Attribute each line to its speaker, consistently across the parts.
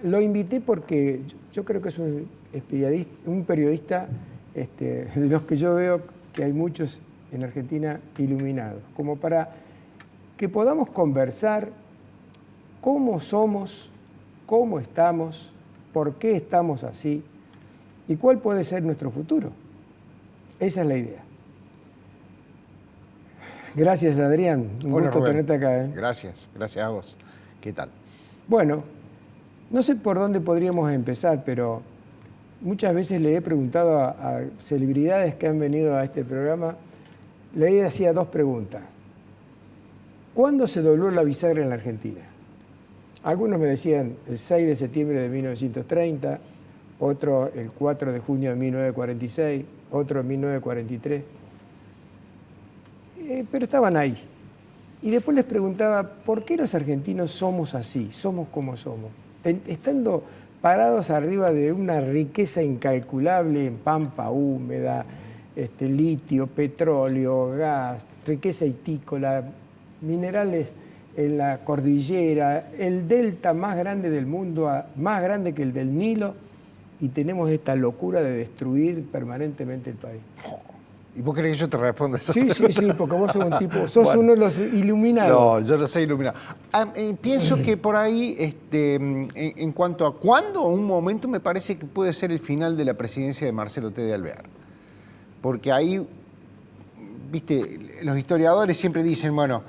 Speaker 1: Lo invité porque yo creo que es un periodista de los que yo veo que hay muchos en Argentina iluminados, como para que podamos conversar cómo somos, cómo estamos, por qué estamos así y cuál puede ser nuestro futuro. Esa es la idea. Gracias, Adrián. Un gusto tenerte acá.
Speaker 2: Gracias a vos. ¿Qué tal?
Speaker 1: Bueno, no sé por dónde podríamos empezar, pero muchas veces le he preguntado a celebridades que han venido a este programa, le hacía dos preguntas. ¿Cuándo se dobló la bisagra en la Argentina? Algunos me decían el 6 de septiembre de 1930, otro el 4 de junio de 1946, otro en 1943. Pero estaban ahí. Y después les preguntaba, ¿por qué los argentinos somos así? Somos como somos. Estando parados arriba de una riqueza incalculable en pampa húmeda, litio, petróleo, gas, riqueza hitícola, minerales en la cordillera, el delta más grande del mundo, más grande que el del Nilo, y tenemos esta locura de destruir permanentemente el país.
Speaker 2: ¿Y vos querés que yo te responda eso?
Speaker 1: Sí, porque vos sos un tipo, sos bueno, uno de los iluminados.
Speaker 2: No, yo no soy iluminado. Pienso que por ahí, en cuanto a cuándo, un momento me parece que puede ser el final de la presidencia de Marcelo T. de Alvear. Porque ahí, viste, los historiadores siempre dicen, bueno,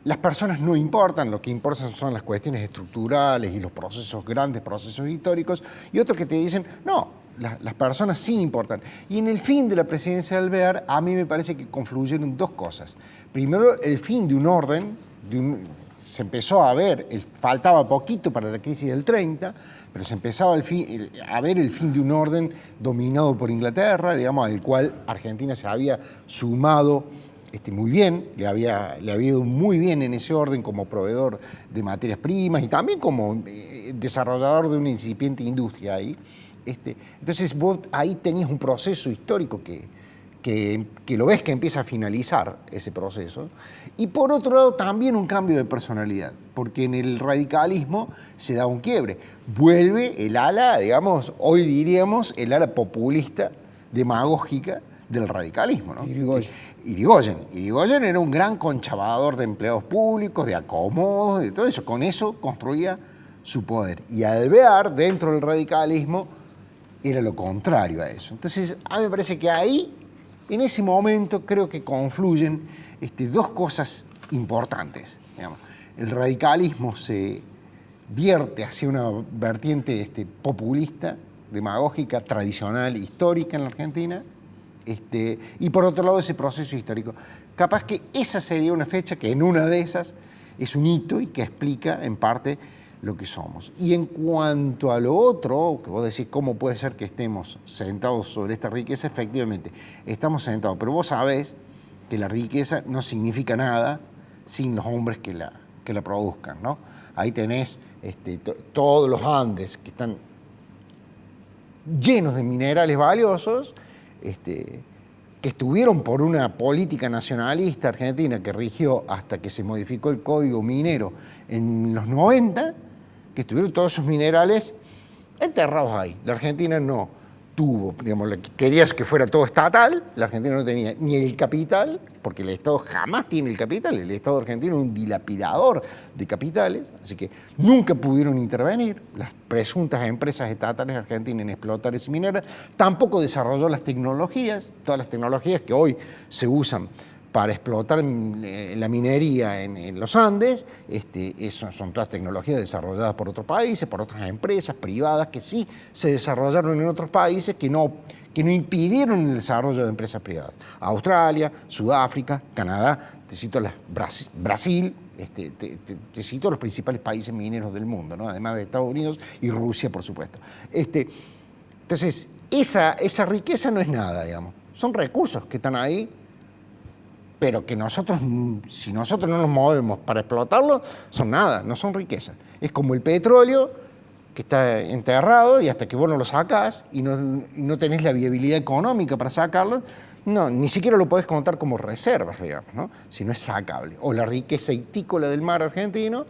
Speaker 2: las personas no importan, lo que importan son las cuestiones estructurales y los procesos, grandes procesos históricos, y otros que te dicen, no, las personas sí importan. Y en el fin de la presidencia de Alvear, a mí me parece que confluyeron dos cosas. Primero, el fin de un orden, se empezó a ver, faltaba poquito para la crisis del 30, pero se empezaba a ver el fin de un orden dominado por Inglaterra, digamos, al cual Argentina se había sumado muy bien, le había ido muy bien en ese orden como proveedor de materias primas y también como desarrollador de una incipiente industria ahí. Entonces vos ahí tenías un proceso histórico que lo ves que empieza a finalizar ese proceso. Y por otro lado también un cambio de personalidad, porque en el radicalismo se da un quiebre. Vuelve el ala, digamos, hoy diríamos, el ala populista, demagógica del radicalismo, ¿no? Irigoyen era un gran conchavador de empleados públicos, de acomodos, de todo eso. Con eso construía su poder. Y Alvear, dentro del radicalismo, era lo contrario a eso. Entonces, a mí me parece que ahí, en ese momento, creo que confluyen dos cosas importantes. Digamos. El radicalismo se vierte hacia una vertiente populista, demagógica, tradicional, histórica en la Argentina, y por otro lado ese proceso histórico. Capaz que esa sería una fecha que en una de esas es un hito y que explica en parte lo que somos. Y en cuanto a lo otro, que vos decís cómo puede ser que estemos sentados sobre esta riqueza, efectivamente, estamos sentados, pero vos sabés que la riqueza no significa nada sin los hombres que la produzcan, ¿no? Ahí tenés todos los Andes que están llenos de minerales valiosos, que estuvieron por una política nacionalista argentina que rigió hasta que se modificó el Código Minero en los 90, que estuvieron todos esos minerales enterrados ahí. La Argentina no tuvo, digamos, querías que fuera todo estatal, la Argentina no tenía ni el capital, porque el Estado jamás tiene el capital, el Estado argentino es un dilapidador de capitales, así que nunca pudieron intervenir las presuntas empresas estatales argentinas en explotar ese mineral, tampoco desarrolló las tecnologías, todas las tecnologías que hoy se usan para explotar la minería en los Andes, son todas tecnologías desarrolladas por otros países, por otras empresas privadas que sí se desarrollaron en otros países que no impidieron el desarrollo de empresas privadas. Australia, Sudáfrica, Canadá, te cito Brasil, te cito los principales países mineros del mundo, ¿no? Además de Estados Unidos y Rusia, por supuesto. Entonces, esa riqueza no es nada, digamos. Son recursos que están ahí, pero que si nosotros no nos movemos para explotarlo, son nada, no son riqueza. Es como el petróleo que está enterrado y hasta que vos no lo sacás y no tenés la viabilidad económica para sacarlo, no, ni siquiera lo podés contar como reservas, digamos, ¿no? Si no es sacable. O la riqueza hitícola del mar argentino,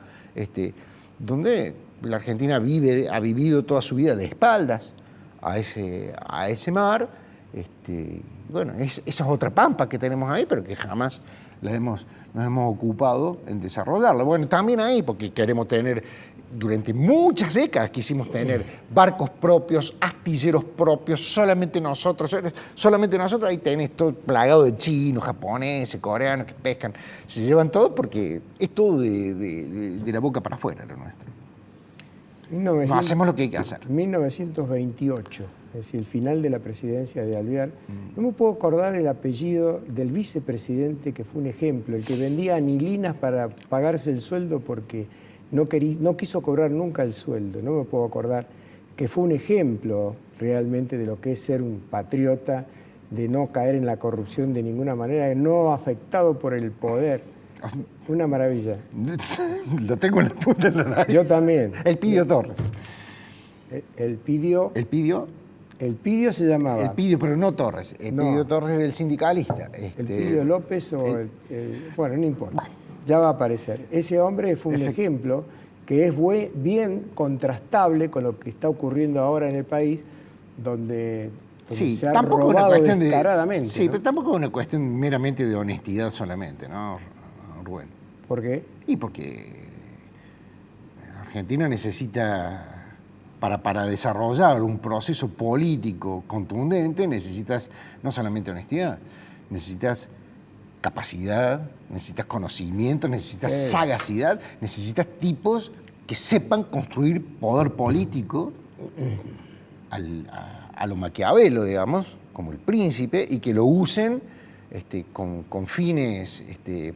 Speaker 2: donde La Argentina ha vivido toda su vida de espaldas a ese mar. Bueno, esa es otra pampa que tenemos ahí, pero que jamás nos hemos ocupado en desarrollarla. Bueno, también ahí, porque queremos tener, durante muchas décadas quisimos tener barcos propios, astilleros propios, solamente nosotros, ahí tenés todo plagado de chinos, japoneses, coreanos que pescan, se llevan todo porque es todo de la boca para afuera lo nuestro. No hacemos lo que hay que hacer.
Speaker 1: 1928, es decir, el final de la presidencia de Alvear. No me puedo acordar el apellido del vicepresidente que fue un ejemplo, el que vendía anilinas para pagarse el sueldo porque no quiso cobrar nunca el sueldo. No me puedo acordar, que fue un ejemplo realmente de lo que es ser un patriota, de no caer en la corrupción de ninguna manera, no afectado por el poder. Una maravilla.
Speaker 2: Lo tengo en la punta de la nariz.
Speaker 1: Yo también.
Speaker 2: Elpidio Torres.
Speaker 1: Elpidio se llamaba.
Speaker 2: Elpidio, pero no Torres. Elpidio Torres era el sindicalista.
Speaker 1: Elpidio López o bueno, no importa. Ya va a aparecer. Ese hombre fue un ejemplo que es bien contrastable con lo que está ocurriendo ahora en el país, donde se ha robado descaradamente.
Speaker 2: Sí,
Speaker 1: ¿no?
Speaker 2: pero tampoco es una cuestión meramente de honestidad solamente, ¿no, Rubén?
Speaker 1: ¿Por qué?
Speaker 2: Y porque Argentina necesita, para desarrollar un proceso político contundente, necesitas no solamente honestidad, necesitas capacidad, necesitas conocimiento, necesitas sagacidad, necesitas tipos que sepan construir poder político a lo Maquiavelo, digamos, como el príncipe, y que lo usen con fines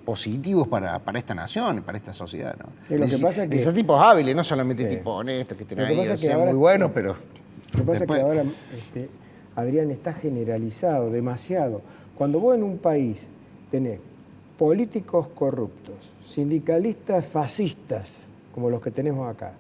Speaker 2: positivos para esta nación, para esta sociedad, ¿no?
Speaker 1: Lo que pasa es que
Speaker 2: esos tipos hábiles, no solamente tipos honestos que tienen ahí, sean muy buenos, pero...
Speaker 1: Lo que pasa es que ahora, Adrián, está generalizado demasiado. Cuando vos en un país tenés políticos corruptos, sindicalistas fascistas, como los que tenemos acá,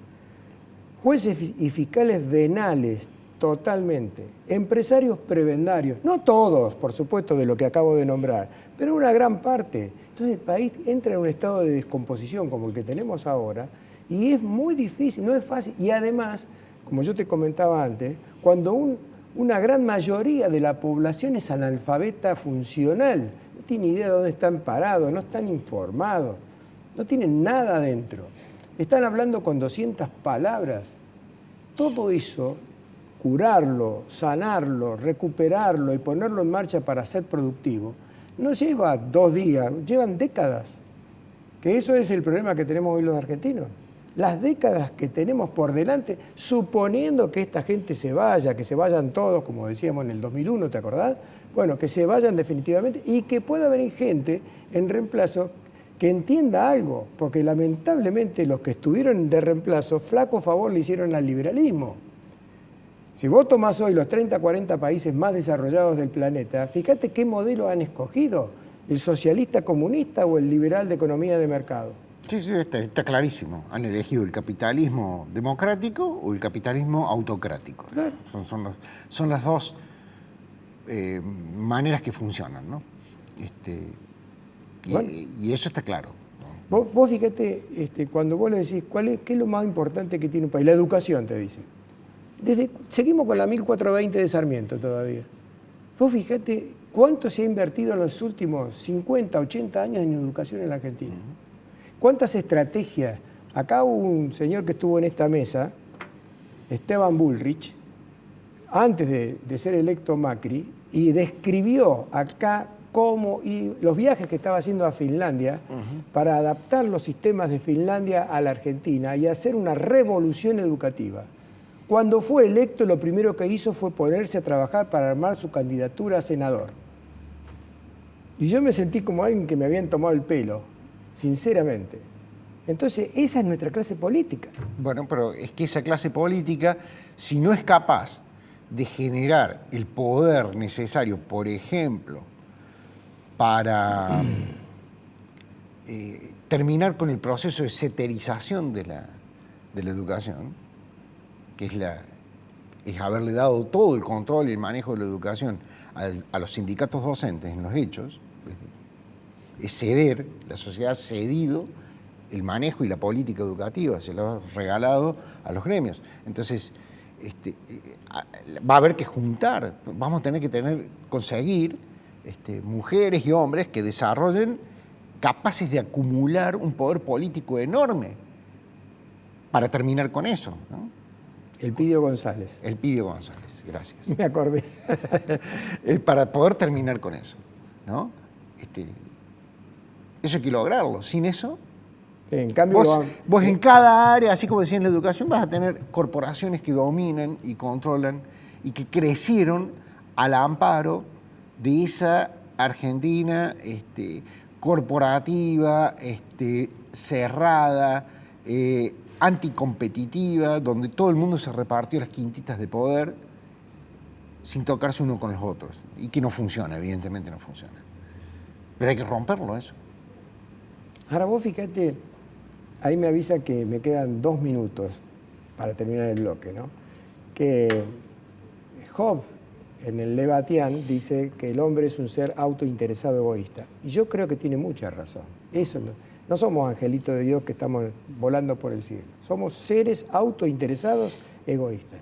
Speaker 1: jueces y fiscales venales totalmente, empresarios prebendarios, no todos, por supuesto, de lo que acabo de nombrar, pero una gran parte. Entonces el país entra en un estado de descomposición como el que tenemos ahora y es muy difícil, no es fácil. Y además, como yo te comentaba antes, cuando una gran mayoría de la población es analfabeta funcional, no tiene idea de dónde están parados, no están informados, no tienen nada adentro, están hablando con 200 palabras. Todo eso, curarlo, sanarlo, recuperarlo y ponerlo en marcha para ser productivo, no lleva 2 días, llevan décadas. Que eso es el problema que tenemos hoy los argentinos. Las décadas que tenemos por delante, suponiendo que esta gente se vaya, que se vayan todos, como decíamos en el 2001, ¿te acordás? Bueno, que se vayan definitivamente y que pueda venir gente en reemplazo que entienda algo, porque lamentablemente los que estuvieron de reemplazo, flaco favor le hicieron al liberalismo. Si vos tomás hoy los 30, 40 países más desarrollados del planeta, fíjate qué modelo han escogido, el socialista comunista o el liberal de economía de mercado.
Speaker 2: Sí, está clarísimo. Han elegido el capitalismo democrático o el capitalismo autocrático.
Speaker 1: Claro.
Speaker 2: Son las dos maneras que funcionan, ¿no?
Speaker 1: Bueno.
Speaker 2: Y eso está claro.
Speaker 1: Vos fíjate, cuando vos le decís, ¿qué es lo más importante que tiene un país? La educación, te dicen. Seguimos con la 1420 de Sarmiento todavía. Vos fíjate cuánto se ha invertido en los últimos 50, 80 años en educación en la Argentina. ¿Cuántas estrategias? Acá hubo un señor que estuvo en esta mesa, Esteban Bullrich, antes de ser electo Macri, y describió acá cómo y los viajes que estaba haciendo a Finlandia para adaptar los sistemas de Finlandia a la Argentina y hacer una revolución educativa. Cuando fue electo, lo primero que hizo fue ponerse a trabajar para armar su candidatura a senador. Y yo me sentí como alguien que me habían tomado el pelo, sinceramente. Entonces, esa es nuestra clase política.
Speaker 2: Bueno, pero es que esa clase política, si no es capaz de generar el poder necesario, por ejemplo, para terminar con el proceso de ceterización de la educación, que es haberle dado todo el control y el manejo de la educación a los sindicatos docentes en los hechos, es ceder, la sociedad ha cedido el manejo y la política educativa, se lo ha regalado a los gremios. Entonces, va a haber que juntar, vamos a tener que conseguir mujeres y hombres que desarrollen capaces de acumular un poder político enorme para terminar con eso, ¿no?
Speaker 1: Elpidio González.
Speaker 2: Elpidio González, gracias.
Speaker 1: Me acordé.
Speaker 2: Para poder terminar con eso, ¿no? Eso hay que lograrlo. Sin eso,
Speaker 1: en cambio,
Speaker 2: vos en cada área, así como decía en la educación, vas a tener corporaciones que dominan y controlan y que crecieron al amparo de esa Argentina corporativa, cerrada, anticompetitiva, donde todo el mundo se repartió las quintitas de poder sin tocarse uno con los otros. Y que no funciona, evidentemente no funciona. Pero hay que romperlo eso.
Speaker 1: Ahora vos fíjate, ahí me avisa que me quedan 2 minutos para terminar el bloque, ¿no? Que Hobbes, en el Levatián, dice que el hombre es un ser autointeresado egoísta. Y yo creo que tiene mucha razón. Eso no somos angelitos de Dios que estamos volando por el cielo. Somos seres autointeresados egoístas.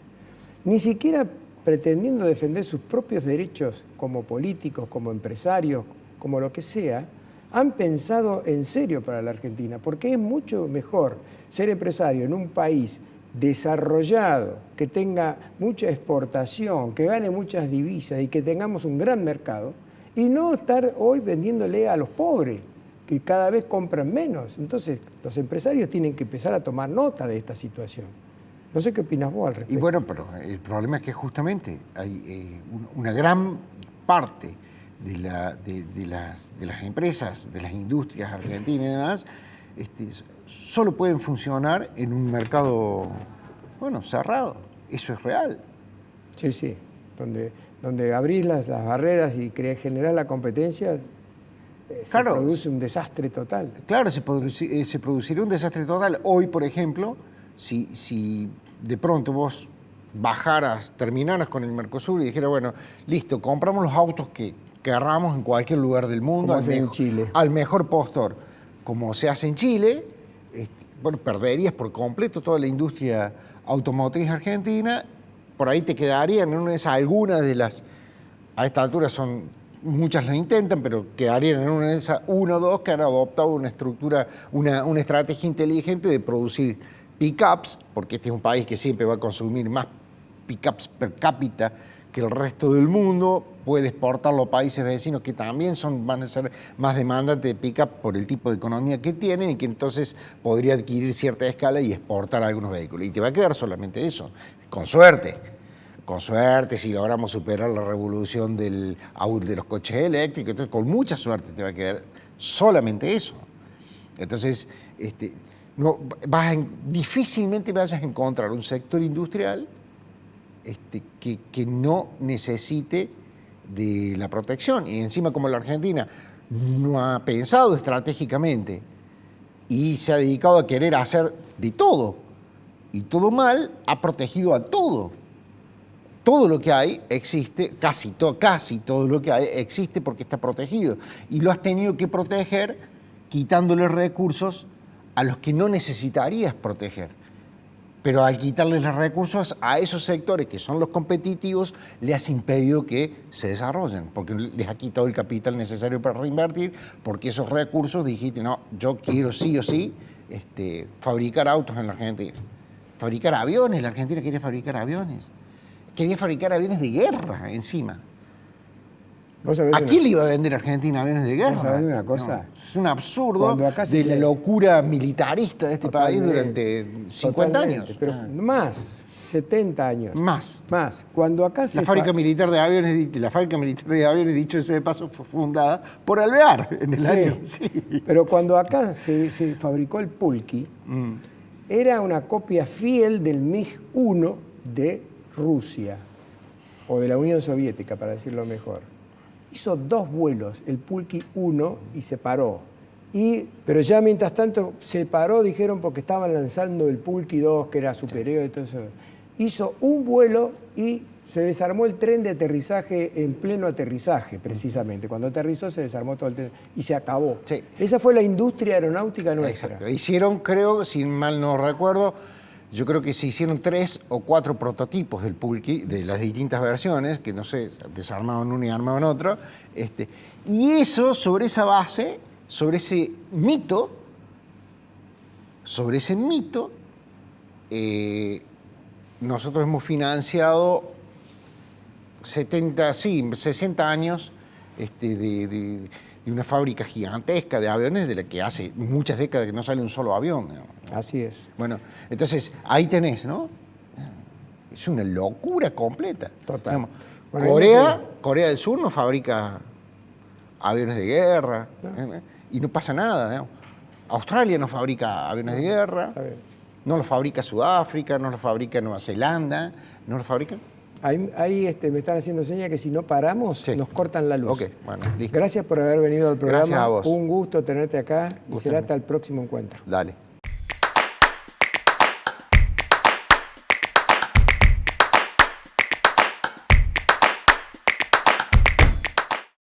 Speaker 1: Ni siquiera pretendiendo defender sus propios derechos como políticos, como empresarios, como lo que sea, han pensado en serio para la Argentina, porque es mucho mejor ser empresario en un país desarrollado, que tenga mucha exportación, que gane muchas divisas y que tengamos un gran mercado, y no estar hoy vendiéndole a los pobres, que cada vez compran menos. Entonces, los empresarios tienen que empezar a tomar nota de esta situación. No sé qué opinas vos al respecto.
Speaker 2: Y bueno, pero el problema es que justamente hay una gran parte de las empresas, de las industrias argentinas y demás, solo pueden funcionar en un mercado, cerrado. Eso es real.
Speaker 1: Sí, sí. Donde abrís las barreras y generar la competencia, se produce un desastre total.
Speaker 2: Claro, se produciría un desastre total. Hoy, por ejemplo, si de pronto vos terminaras con el Mercosur y dijeras, bueno, listo, compramos los autos que querramos en cualquier lugar del mundo, al mejor postor, como se hace en Chile, perderías por completo toda la industria automotriz argentina. Por ahí te quedarían en algunas de las, a esta altura muchas lo intentan, pero quedarían en una de esas, 1 o 2 que han adoptado una estructura, una estrategia inteligente de producir pickups, porque este es un país que siempre va a consumir más pickups per cápita que el resto del mundo, puede exportarlo a países vecinos que también van a ser más demandantes de pick-up por el tipo de economía que tienen y que entonces podría adquirir cierta escala y exportar algunos vehículos. Y te va a quedar solamente eso, con suerte, si logramos superar la revolución de los coches eléctricos, entonces con mucha suerte te va a quedar solamente eso. Entonces, difícilmente vayas a encontrar un sector industrial que no necesite de la protección. Y encima, como la Argentina no ha pensado estratégicamente y se ha dedicado a querer hacer de todo y todo mal, ha protegido a todo. Todo lo que hay existe, casi todo lo que hay existe porque está protegido. Y lo has tenido que proteger quitándole recursos a los que no necesitarías proteger. Pero al quitarles los recursos a esos sectores que son los competitivos, le has impedido que se desarrollen, porque les ha quitado el capital necesario para reinvertir, porque esos recursos dijiste, no, yo quiero sí o sí fabricar autos en la Argentina. Fabricar aviones, la Argentina quería fabricar aviones. Quería fabricar aviones de guerra encima. ¿A quién le iba a vender Argentina aviones de guerra?
Speaker 1: ¿Vos sabés una cosa?
Speaker 2: No, es un absurdo de la locura militarista de este país durante 50 años.
Speaker 1: Pero más, 70 años.
Speaker 2: Más.
Speaker 1: Cuando acá
Speaker 2: la fábrica militar de aviones, dicho sea de paso, fue fundada por Alvear en el año. Sí.
Speaker 1: Pero cuando acá se fabricó el Pulqui, era una copia fiel del MiG-1 de Rusia, o de la Unión Soviética, para decirlo mejor. Hizo 2 vuelos, el Pulqui 1, y se paró. Pero ya mientras tanto se paró, dijeron, porque estaban lanzando el Pulqui 2, que era superior y todo eso. hizo un vuelo y se desarmó el tren de aterrizaje en pleno aterrizaje, precisamente. Cuando aterrizó se desarmó todo el tren y se acabó.
Speaker 2: Sí.
Speaker 1: Esa fue la industria aeronáutica nuestra.
Speaker 2: Exacto. Hicieron, creo, si mal no recuerdo, yo creo que se hicieron 3 o 4 prototipos del Pulqui, de las distintas versiones, que no sé, desarmaban uno y armaban otro. Y eso, sobre esa base, sobre ese mito, nosotros hemos financiado 60 años de una fábrica gigantesca de aviones de la que hace muchas décadas que no sale un solo avión.
Speaker 1: Así es.
Speaker 2: Bueno, entonces ahí tenés, ¿no? Es una locura completa.
Speaker 1: Total.
Speaker 2: Digamos,
Speaker 1: Bueno,
Speaker 2: Corea del Sur no fabrica aviones de guerra, y no pasa nada, digamos. Australia no fabrica aviones de guerra, no los fabrica Sudáfrica, no los fabrica Nueva Zelanda, no los fabrica.
Speaker 1: Ahí me están haciendo señas que si no paramos, nos cortan la luz.
Speaker 2: Ok, bueno, listo.
Speaker 1: Gracias por haber venido al programa.
Speaker 2: Gracias a vos.
Speaker 1: Un gusto tenerte acá y
Speaker 2: Gusto
Speaker 1: será
Speaker 2: a mí.
Speaker 1: hasta el próximo encuentro.
Speaker 2: Dale.